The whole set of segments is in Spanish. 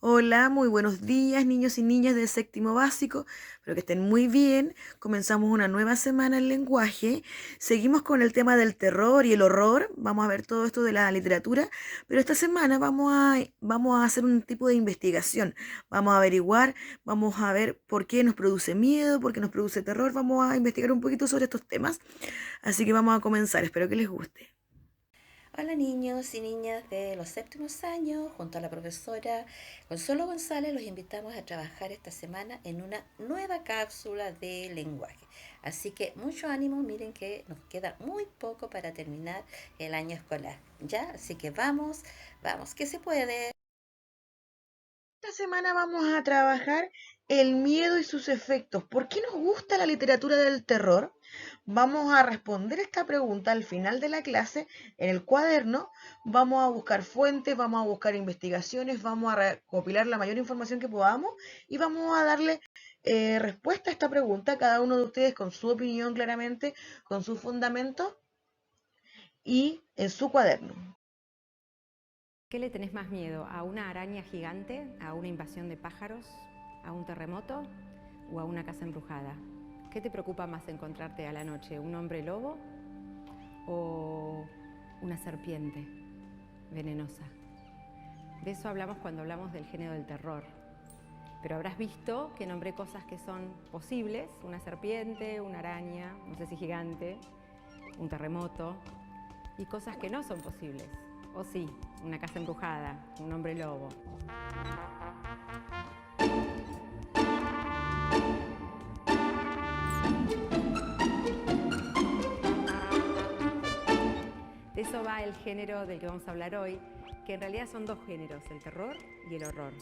Hola, muy buenos días, niños y niñas de séptimo básico. Espero que estén muy bien. Comenzamos una nueva semana en lenguaje. Seguimos con el tema del terror y el horror. Vamos a ver todo esto de la literatura, pero esta semana vamos a hacer un tipo de investigación. Vamos a averiguar, vamos a ver por qué nos produce miedo, por qué nos produce terror. Vamos a investigar un poquito sobre estos temas. Así que vamos a comenzar. Espero que les guste. Hola niños y niñas de los séptimos años, junto a la profesora Consuelo González los invitamos a trabajar esta semana en una nueva cápsula de lenguaje. Así que mucho ánimo, miren que nos queda muy poco para terminar el año escolar. ¿Ya? Así que vamos, vamos, que se puede. Esta semana vamos a trabajar el miedo y sus efectos. ¿Por qué nos gusta la literatura del terror? Vamos a responder esta pregunta al final de la clase en el cuaderno. Vamos a buscar fuentes, vamos a buscar investigaciones, vamos a recopilar la mayor información que podamos y vamos a darle respuesta a esta pregunta, cada uno de ustedes con su opinión claramente, con sus fundamentos y en su cuaderno. ¿Qué le tenés más miedo? ¿A una araña gigante? ¿A una invasión de pájaros? ¿A un terremoto? ¿O a una casa embrujada? ¿Qué te preocupa más encontrarte a la noche? ¿Un hombre lobo o una serpiente venenosa? De eso hablamos cuando hablamos del género del terror. Pero habrás visto que nombré cosas que son posibles: una serpiente, una araña, no sé si gigante, un terremoto, y cosas que no son posibles. O sí, una casa embrujada, un hombre lobo. De eso va el género del que vamos a hablar hoy, que en realidad son dos géneros, el terror y el horror.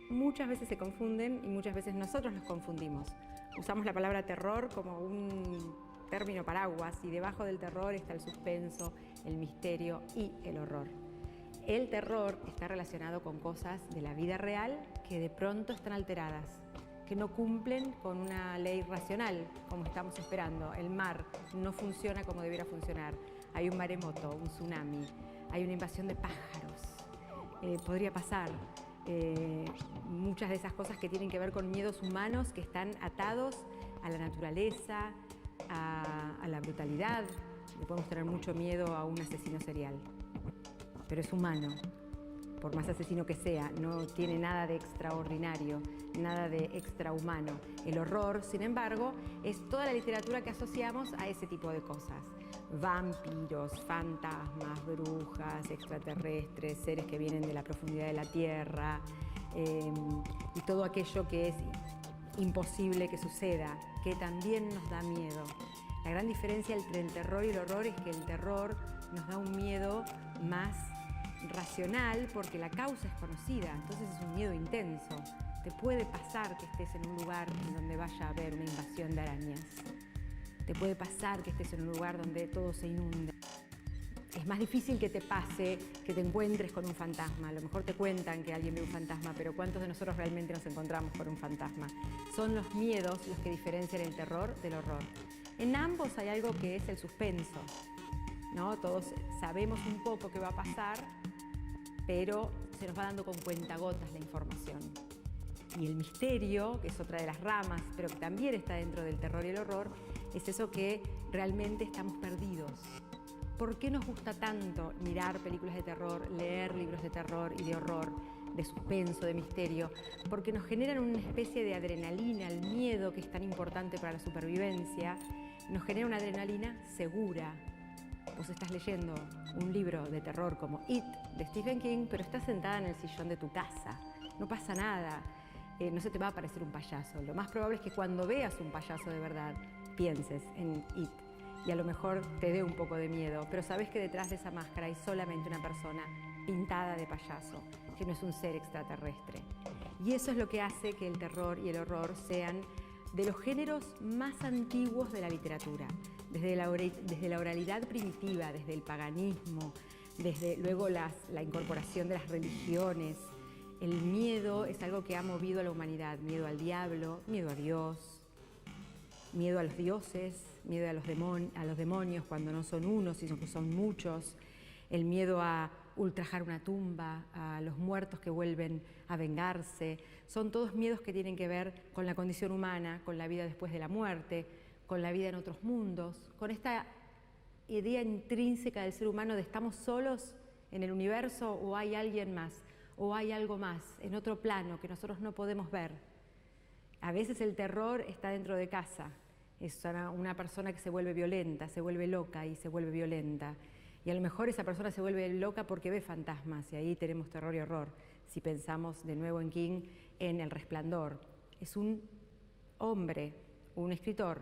Muchas veces se confunden y muchas veces nosotros los confundimos. Usamos la palabra terror como un término paraguas y debajo del terror está el suspenso, el misterio y el horror. El terror está relacionado con cosas de la vida real que de pronto están alteradas, que no cumplen con una ley racional, como estamos esperando. El mar no funciona como debiera funcionar. Hay un maremoto, un tsunami, hay una invasión de pájaros. Podría pasar. Muchas de esas cosas que tienen que ver con miedos humanos que están atados a la naturaleza, a la brutalidad. Le podemos tener mucho miedo a un asesino serial, pero es humano. Por más asesino que sea, no tiene nada de extraordinario, nada de extrahumano. El horror, sin embargo, es toda la literatura que asociamos a ese tipo de cosas. Vampiros, fantasmas, brujas, extraterrestres, seres que vienen de la profundidad de la tierra, y todo aquello que es imposible que suceda, que también nos da miedo. La gran diferencia entre el terror y el horror es que el terror nos da un miedo más racional porque la causa es conocida, entonces es un miedo intenso. Te puede pasar que estés en un lugar en donde vaya a haber una invasión de arañas. Te puede pasar que estés en un lugar donde todo se inunde. Es más difícil que te pase, que te encuentres con un fantasma. A lo mejor te cuentan que alguien ve un fantasma, pero ¿cuántos de nosotros realmente nos encontramos con un fantasma? Son los miedos los que diferencian el terror del horror. En ambos hay algo que es el suspenso, ¿no? Todos sabemos un poco qué va a pasar, pero se nos va dando con cuentagotas la información. Y el misterio, que es otra de las ramas, pero que también está dentro del terror y el horror, es eso que realmente estamos perdidos. ¿Por qué nos gusta tanto mirar películas de terror, leer libros de terror y de horror, de suspenso, de misterio? Porque nos generan una especie de adrenalina, el miedo que es tan importante para la supervivencia, nos genera una adrenalina segura. Vos estás leyendo un libro de terror como It, de Stephen King, pero estás sentada en el sillón de tu casa. No pasa nada, no se te va a aparecer un payaso. Lo más probable es que cuando veas un payaso de verdad, pienses en It. Y a lo mejor te dé un poco de miedo, pero sabes que detrás de esa máscara hay solamente una persona pintada de payaso, que no es un ser extraterrestre. Y eso es lo que hace que el terror y el horror sean de los géneros más antiguos de la literatura, desde la oralidad primitiva, desde el paganismo, desde luego la incorporación de las religiones. El miedo es algo que ha movido a la humanidad: miedo al diablo, miedo a Dios, miedo a los dioses, miedo a los demonios cuando no son uno, sino que son muchos, el miedo a ultrajar una tumba, a los muertos que vuelven a vengarse. Son todos miedos que tienen que ver con la condición humana, con la vida después de la muerte, con la vida en otros mundos, con esta idea intrínseca del ser humano de estamos solos en el universo o hay alguien más, o hay algo más en otro plano que nosotros no podemos ver. A veces el terror está dentro de casa, es una persona que se vuelve violenta, se vuelve loca y se vuelve violenta. Y a lo mejor esa persona se vuelve loca porque ve fantasmas y ahí tenemos terror y horror. Si pensamos de nuevo en King, en El Resplandor, es un hombre, un escritor,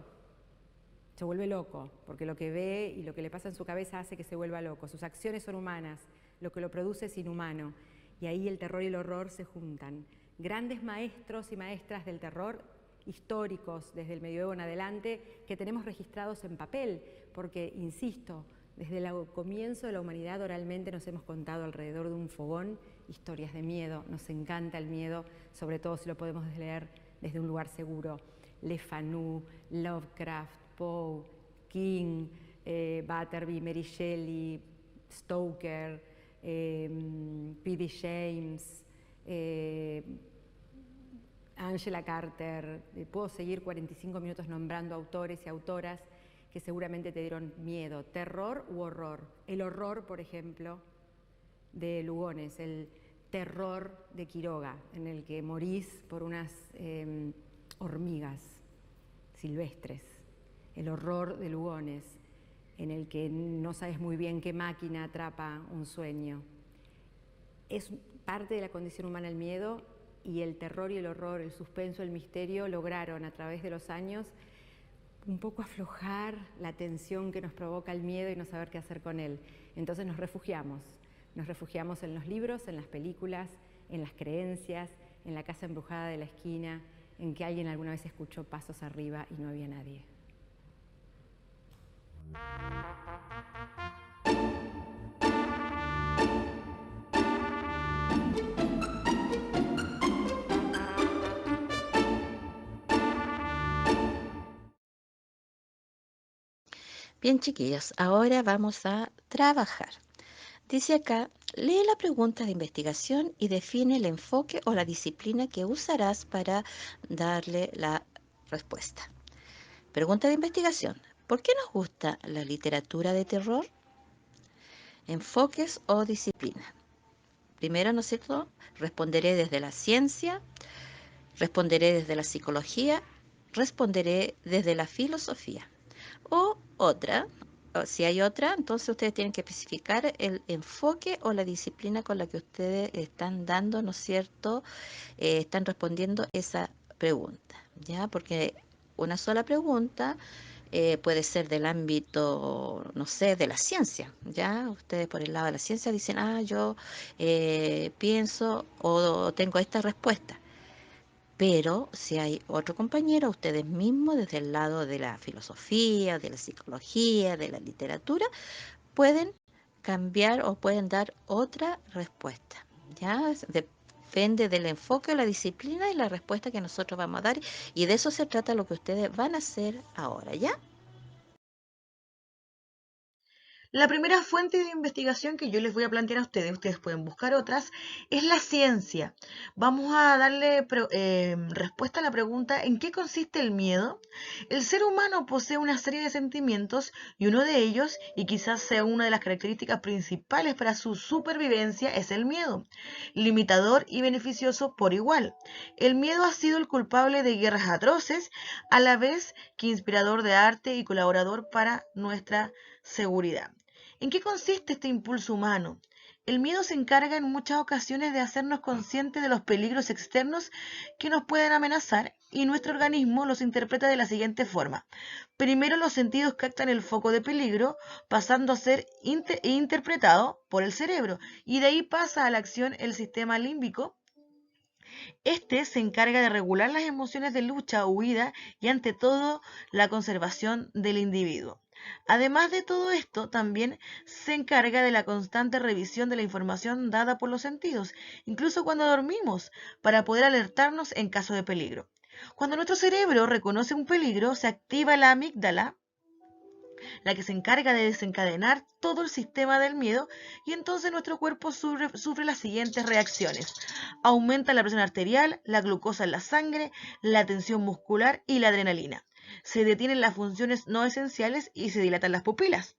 se vuelve loco porque lo que ve y lo que le pasa en su cabeza hace que se vuelva loco. Sus acciones son humanas, lo que lo produce es inhumano y ahí el terror y el horror se juntan. Grandes maestros y maestras del terror históricos desde el medioevo en adelante que tenemos registrados en papel porque, insisto, desde el comienzo de la humanidad oralmente nos hemos contado alrededor de un fogón historias de miedo. Nos encanta el miedo, sobre todo si lo podemos leer desde un lugar seguro. Le Fanu, Lovecraft, Poe, King, Butterby, Mary Shelley, Stoker, P.D. James, Angela Carter. Puedo seguir 45 minutos nombrando autores y autoras que seguramente te dieron miedo, terror u horror. El horror, por ejemplo, de Lugones, el terror de Quiroga, en el que morís por unas hormigas silvestres. El horror de Lugones, en el que no sabes muy bien qué máquina atrapa un sueño. Es parte de la condición humana el miedo, y el terror y el horror, el suspenso, el misterio lograron a través de los años un poco aflojar la tensión que nos provoca el miedo y no saber qué hacer con él. Entonces nos refugiamos en los libros, en las películas, en las creencias, en la casa embrujada de la esquina, en que alguien alguna vez escuchó pasos arriba y no había nadie. Bien, chiquillos, ahora vamos a trabajar. Dice acá, lee la pregunta de investigación y define el enfoque o la disciplina que usarás para darle la respuesta. Pregunta de investigación. ¿Por qué nos gusta la literatura de terror? Enfoques o disciplina. Primero, ¿no es cierto? Responderé desde la ciencia, responderé desde la psicología, responderé desde la filosofía. O otra, si hay otra, entonces ustedes tienen que especificar el enfoque o la disciplina con la que ustedes están dando, ¿no es cierto? Están respondiendo esa pregunta, ¿ya? Porque una sola pregunta puede ser del ámbito, no sé, de la ciencia, ¿ya? Ustedes por el lado de la ciencia dicen, yo pienso o tengo esta respuesta. Pero si hay otro compañero, ustedes mismos, desde el lado de la filosofía, de la psicología, de la literatura, pueden cambiar o pueden dar otra respuesta. ¿Ya? Depende del enfoque, la disciplina y la respuesta que nosotros vamos a dar. Y de eso se trata lo que ustedes van a hacer ahora, ¿ya? La primera fuente de investigación que yo les voy a plantear a ustedes pueden buscar otras, es la ciencia. Vamos a darle respuesta a la pregunta ¿en qué consiste el miedo? El ser humano posee una serie de sentimientos y uno de ellos, y quizás sea una de las características principales para su supervivencia, es el miedo, limitador y beneficioso por igual. El miedo ha sido el culpable de guerras atroces, a la vez que inspirador de arte y colaborador para nuestra seguridad. ¿En qué consiste este impulso humano? El miedo se encarga en muchas ocasiones de hacernos conscientes de los peligros externos que nos pueden amenazar y nuestro organismo los interpreta de la siguiente forma. Primero los sentidos captan el foco de peligro, pasando a ser interpretado por el cerebro y de ahí pasa a la acción el sistema límbico. Este se encarga de regular las emociones de lucha o huida y ante todo la conservación del individuo. Además de todo esto, también se encarga de la constante revisión de la información dada por los sentidos, incluso cuando dormimos, para poder alertarnos en caso de peligro. Cuando nuestro cerebro reconoce un peligro, se activa la amígdala, la que se encarga de desencadenar todo el sistema del miedo y entonces nuestro cuerpo sufre las siguientes reacciones. Aumenta la presión arterial, la glucosa en la sangre, la tensión muscular y la adrenalina. Se detienen las funciones no esenciales y se dilatan las pupilas.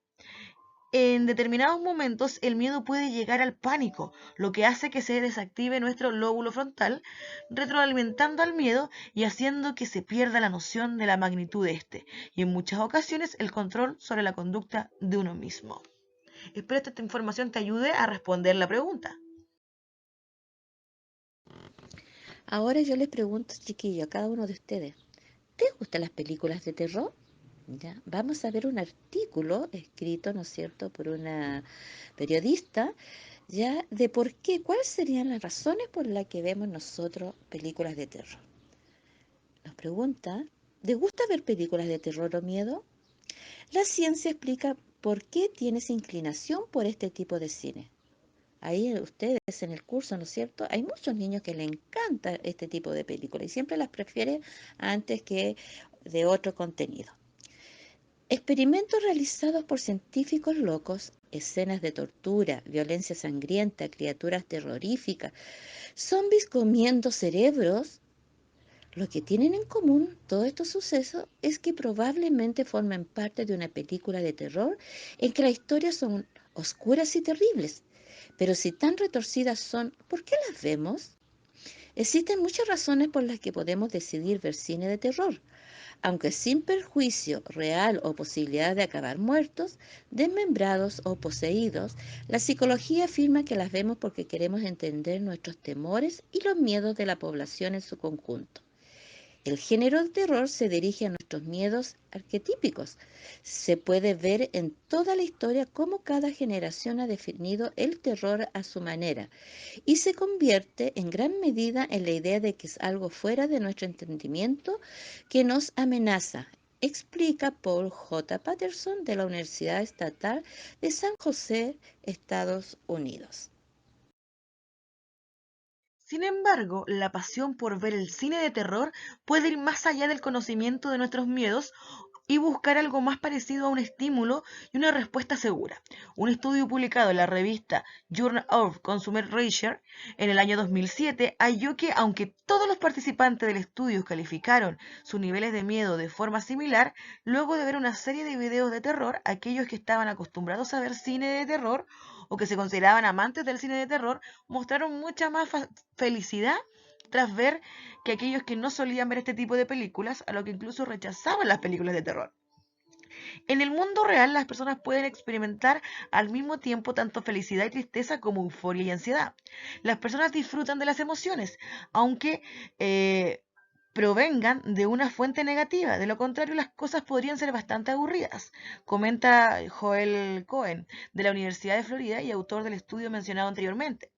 En determinados momentos el miedo puede llegar al pánico, lo que hace que se desactive nuestro lóbulo frontal, retroalimentando al miedo y haciendo que se pierda la noción de la magnitud de este, y en muchas ocasiones el control sobre la conducta de uno mismo. Espero que esta información te ayude a responder la pregunta. Ahora yo les pregunto, chiquillos, a cada uno de ustedes, ¿les gustan las películas de terror? ¿Ya? Vamos a ver un artículo escrito, ¿no es cierto?, por una periodista, ya, de por qué, cuáles serían las razones por las que vemos nosotros películas de terror. Nos pregunta, ¿les gusta ver películas de terror o miedo? La ciencia explica por qué tienes inclinación por este tipo de cine. Ahí ustedes en el curso, ¿no es cierto? Hay muchos niños que les encanta este tipo de películas y siempre las prefieren antes que de otro contenido. Experimentos realizados por científicos locos, escenas de tortura, violencia sangrienta, criaturas terroríficas, zombies comiendo cerebros. Lo que tienen en común todos estos sucesos es que probablemente formen parte de una película de terror en que las historias son oscuras y terribles. Pero si tan retorcidas son, ¿por qué las vemos? Existen muchas razones por las que podemos decidir ver cine de terror, aunque sin perjuicio real o posibilidad de acabar muertos, desmembrados o poseídos. La psicología afirma que las vemos porque queremos entender nuestros temores y los miedos de la población en su conjunto. El género de terror se dirige a nuestros miedos arquetípicos. Se puede ver en toda la historia cómo cada generación ha definido el terror a su manera y se convierte en gran medida en la idea de que es algo fuera de nuestro entendimiento que nos amenaza, explica Paul J. Patterson de la Universidad Estatal de San José, Estados Unidos. Sin embargo, la pasión por ver el cine de terror puede ir más allá del conocimiento de nuestros miedos y buscar algo más parecido a un estímulo y una respuesta segura. Un estudio publicado en la revista Journal of Consumer Research en el año 2007 halló que aunque todos los participantes del estudio calificaron sus niveles de miedo de forma similar, luego de ver una serie de videos de terror, aquellos que estaban acostumbrados a ver cine de terror o que se consideraban amantes del cine de terror mostraron mucha más felicidad tras ver que aquellos que no solían ver este tipo de películas, a lo que incluso rechazaban las películas de terror. En el mundo real, las personas pueden experimentar al mismo tiempo tanto felicidad y tristeza como euforia y ansiedad. Las personas disfrutan de las emociones, aunque provengan de una fuente negativa. De lo contrario, las cosas podrían ser bastante aburridas, comenta Joel Cohen, de la Universidad de Florida y autor del estudio mencionado anteriormente.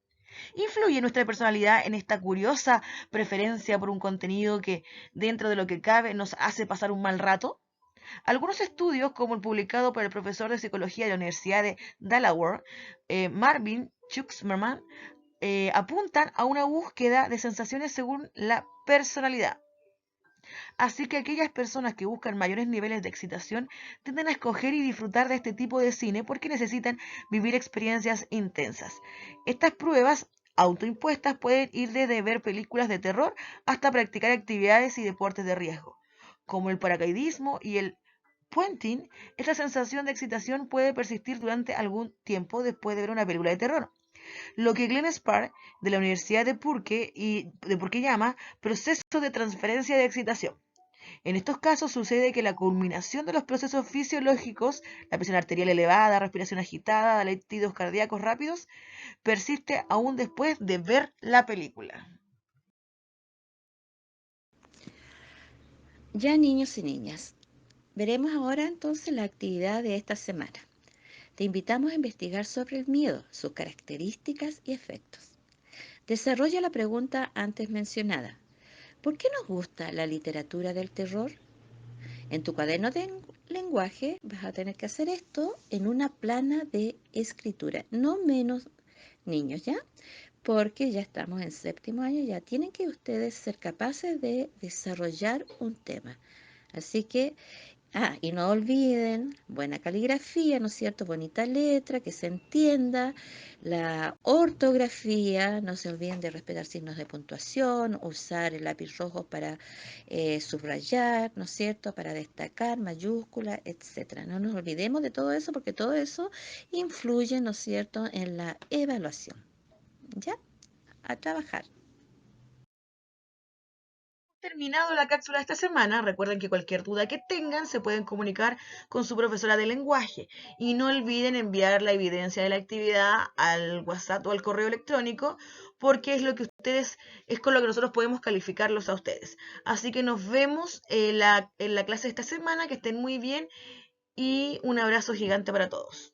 ¿Influye nuestra personalidad en esta curiosa preferencia por un contenido que, dentro de lo que cabe, nos hace pasar un mal rato? Algunos estudios, como el publicado por el profesor de psicología de la Universidad de Delaware, Marvin Schutzmerman, apuntan a una búsqueda de sensaciones según la personalidad. Así que aquellas personas que buscan mayores niveles de excitación tienden a escoger y disfrutar de este tipo de cine porque necesitan vivir experiencias intensas. Estas pruebas autoimpuestas pueden ir desde ver películas de terror hasta practicar actividades y deportes de riesgo, como el paracaidismo y el puenting. Esta sensación de excitación puede persistir durante algún tiempo después de ver una película de terror, lo que Glenn Spar de la Universidad de Purke llama proceso de transferencia de excitación. En estos casos sucede que la culminación de los procesos fisiológicos, la presión arterial elevada, respiración agitada, latidos cardíacos rápidos, persiste aún después de ver la película. Ya niños y niñas, veremos ahora entonces la actividad de esta semana. Te invitamos a investigar sobre el miedo, sus características y efectos. Desarrolla la pregunta antes mencionada. ¿Por qué nos gusta la literatura del terror? En tu cuaderno de lenguaje vas a tener que hacer esto en una plana de escritura, no menos niños, ¿ya? Porque ya estamos en séptimo año, ya tienen que ustedes ser capaces de desarrollar un tema. Así que Y no olviden, buena caligrafía, ¿no es cierto? Bonita letra, que se entienda, la ortografía, no se olviden de respetar signos de puntuación, usar el lápiz rojo para subrayar, ¿no es cierto? Para destacar, mayúscula, etcétera. No nos olvidemos de todo eso porque todo eso influye, ¿no es cierto?, en la evaluación. ¿Ya? A trabajar. Terminado la cápsula de esta semana, recuerden que cualquier duda que tengan se pueden comunicar con su profesora de lenguaje y no olviden enviar la evidencia de la actividad al WhatsApp o al correo electrónico porque es con lo que nosotros podemos calificarlos a ustedes. Así que nos vemos en la clase de esta semana, que estén muy bien y un abrazo gigante para todos.